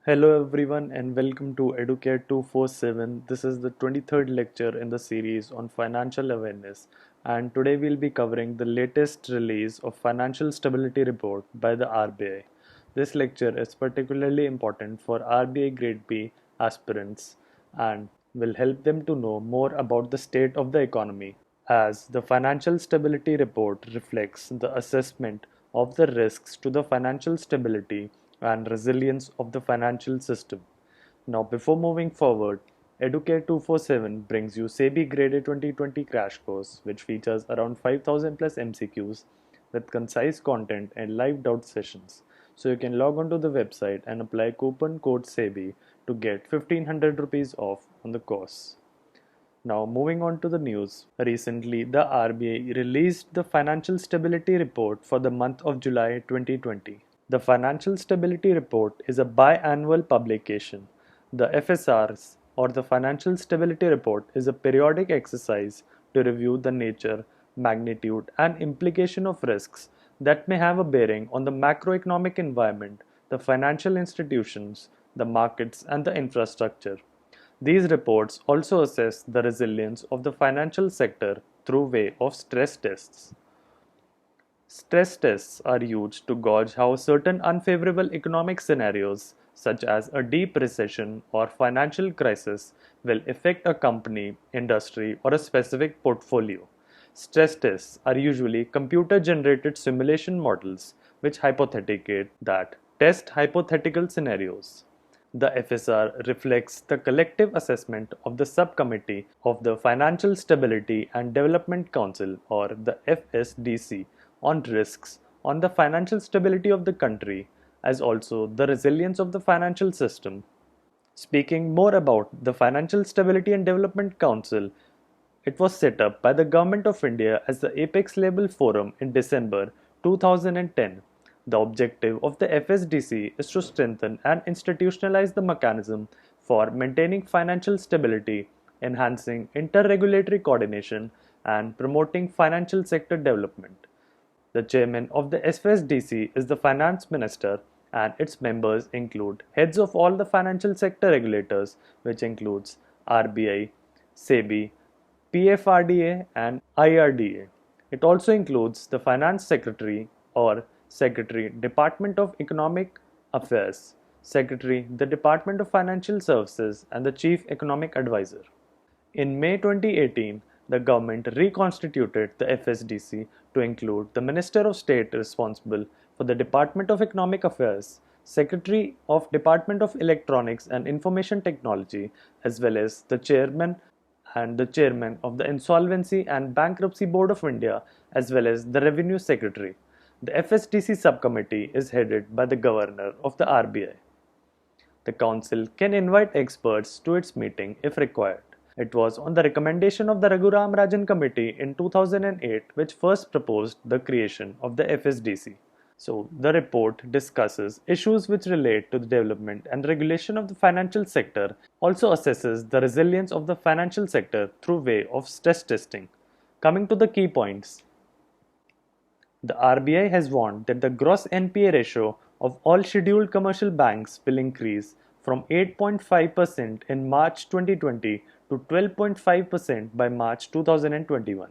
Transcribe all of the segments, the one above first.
Hello everyone and welcome to Educare 247. This is the 23rd lecture in the series on financial awareness, and today we'll be covering the latest release of Financial Stability Report by the RBI. This lecture is particularly important for RBI Grade B aspirants and will help them to know more about the state of the economy, as the Financial Stability Report reflects the assessment of the risks to the financial stability and resilience of the financial system. Now, before moving forward, Educare 247 brings you SEBI Grade 2020 crash course, which features around 5000 plus MCQs with concise content and live doubt sessions. So you can log on to the website and apply coupon code SEBI to get 1500 rupees off on the course. Now, moving on to the news. Recently, the RBI released the Financial Stability Report for the month of July 2020. The Financial Stability Report is a biannual publication. The FSRs, or the Financial Stability Report, is a periodic exercise to review the nature, magnitude, and implication of risks that may have a bearing on the macroeconomic environment, the financial institutions, the markets, and the infrastructure. These reports also assess the resilience of the financial sector through way of stress tests. Stress tests are used to gauge how certain unfavorable economic scenarios, such as a deep recession or financial crisis, will affect a company, industry, or a specific portfolio. Stress tests are usually computer generated simulation models which hypothecate that test hypothetical scenarios. The FSR reflects the collective assessment of the subcommittee of the Financial Stability and Development Council, or the FSDC, on risks on the financial stability of the country as also the resilience of the financial system. Speaking more about the Financial Stability and Development Council, it was set up by the Government of India as the Apex Level Forum in December 2010. The objective of the FSDC is to strengthen and institutionalize the mechanism for maintaining financial stability, enhancing interregulatory coordination, and promoting financial sector development. The chairman of the FSDC is the finance minister, and its members include heads of all the financial sector regulators, which includes RBI, SEBI, PFRDA, and IRDA. It also includes the finance secretary or secretary, Department of Economic Affairs, secretary, the Department of Financial Services, and the chief economic advisor. In May 2018, the government reconstituted the FSDC to include the Minister of State responsible for the Department of Economic Affairs, Secretary of Department of Electronics and Information Technology, as well as the Chairman and the Chairman of the Insolvency and Bankruptcy Board of India, as well as the Revenue Secretary. The FSDC subcommittee is headed by the Governor of the RBI. The Council can invite experts to its meeting if required. It was on the recommendation of the Raghuram Rajan Committee in 2008 which first proposed the creation of the FSDC. So, the report discusses issues which relate to the development and regulation of the financial sector, also assesses the resilience of the financial sector through way of stress testing. Coming to the key points, the RBI has warned that the gross NPA ratio of all scheduled commercial banks will increase from 8.5% in March 2020 to 12.5% by March 2021.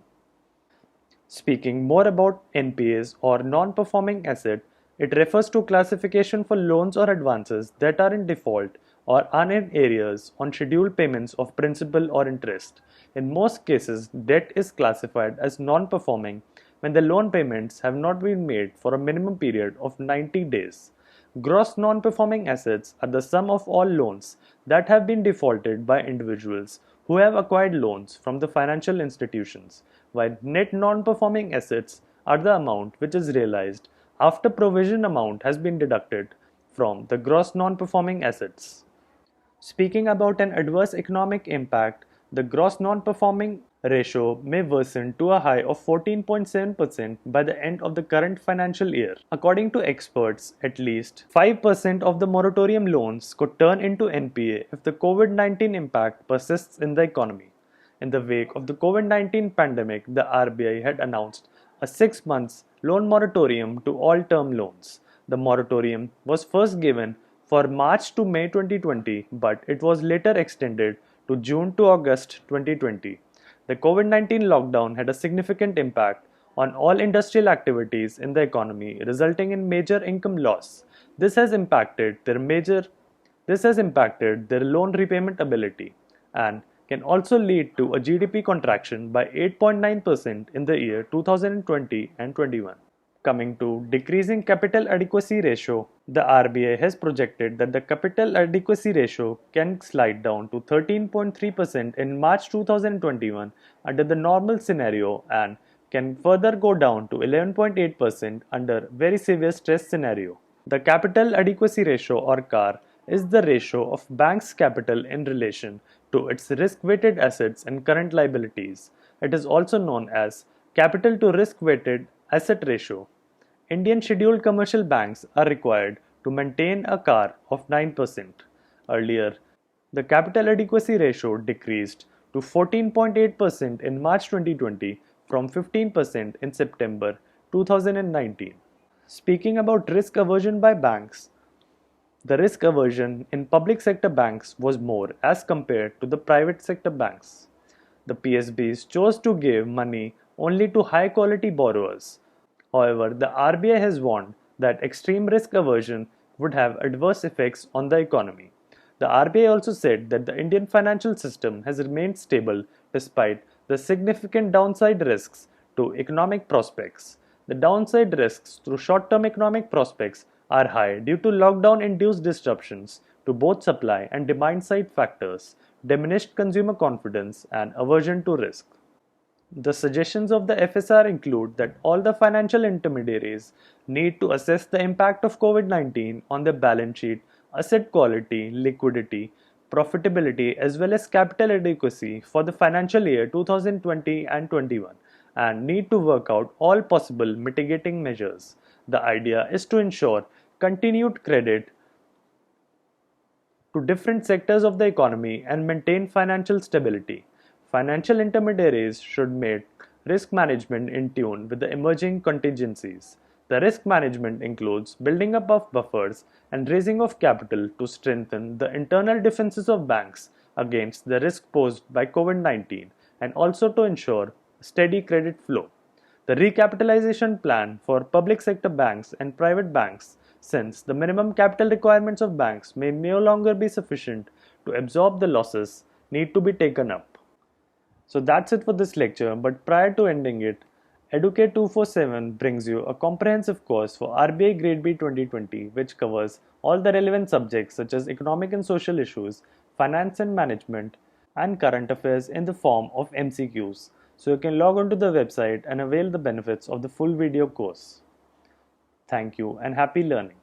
Speaking more about NPAs or non-performing asset, it refers to classification for loans or advances that are in default or are in arrears on scheduled payments of principal or interest. In most cases, debt is classified as non-performing when the loan payments have not been made for a minimum period of 90 days. Gross non-performing assets are the sum of all loans that have been defaulted by individuals who have acquired loans from the financial institutions, while net non-performing assets are the amount which is realized after provision amount has been deducted from the gross non-performing assets. Speaking about an adverse economic impact, the gross non-performing ratio may worsen to a high of 14.7% by the end of the current financial year. According to experts, at least 5% of the moratorium loans could turn into NPA if the COVID-19 impact persists in the economy. In the wake of the COVID-19 pandemic, the RBI had announced a 6 months loan moratorium to all term loans. The moratorium was first given for March to May 2020, but it was later extended to June to August 2020. The COVID-19 lockdown had a significant impact on all industrial activities in the economy, resulting in major income loss. This has impacted their loan repayment ability and can also lead to a GDP contraction by 8.9% in the year 2020 and 21. Coming to decreasing capital adequacy ratio, the RBI has projected that the capital adequacy ratio can slide down to 13.3% in March 2021 under the normal scenario and can further go down to 11.8% under very severe stress scenario. The capital adequacy ratio or CAR is the ratio of bank's capital in relation to its risk-weighted assets and current liabilities. It is also known as capital to risk-weighted asset ratio. Indian scheduled commercial banks are required to maintain a CAR of 9%. Earlier, the capital adequacy ratio decreased to 14.8% in March 2020 from 15% in September 2019. Speaking about risk aversion by banks, the risk aversion in public sector banks was more as compared to the private sector banks. The PSBs chose to give money only to high quality borrowers. However, the RBI has warned that extreme risk aversion would have adverse effects on the economy. The RBI also said that the Indian financial system has remained stable despite the significant downside risks to economic prospects. The downside risks to short-term economic prospects are high due to lockdown-induced disruptions to both supply and demand-side factors, diminished consumer confidence, and aversion to risk. The suggestions of the FSR include that all the financial intermediaries need to assess the impact of COVID-19 on their balance sheet, asset quality, liquidity, profitability, as well as capital adequacy for the financial year 2020 and 21 and need to work out all possible mitigating measures. The idea is to ensure continued credit to different sectors of the economy and maintain financial stability. Financial intermediaries should make risk management in tune with the emerging contingencies. The risk management includes building up of buffers and raising of capital to strengthen the internal defenses of banks against the risk posed by COVID-19 and also to ensure steady credit flow. The recapitalization plan for public sector banks and private banks, since the minimum capital requirements of banks may no longer be sufficient to absorb the losses, need to be taken up. So that's it for this lecture, but prior to ending it, Educate 247 brings you a comprehensive course for RBI Grade B 2020 which covers all the relevant subjects such as economic and social issues, finance and management, and current affairs in the form of MCQs. So you can log on to the website and avail the benefits of the full video course. Thank you and happy learning.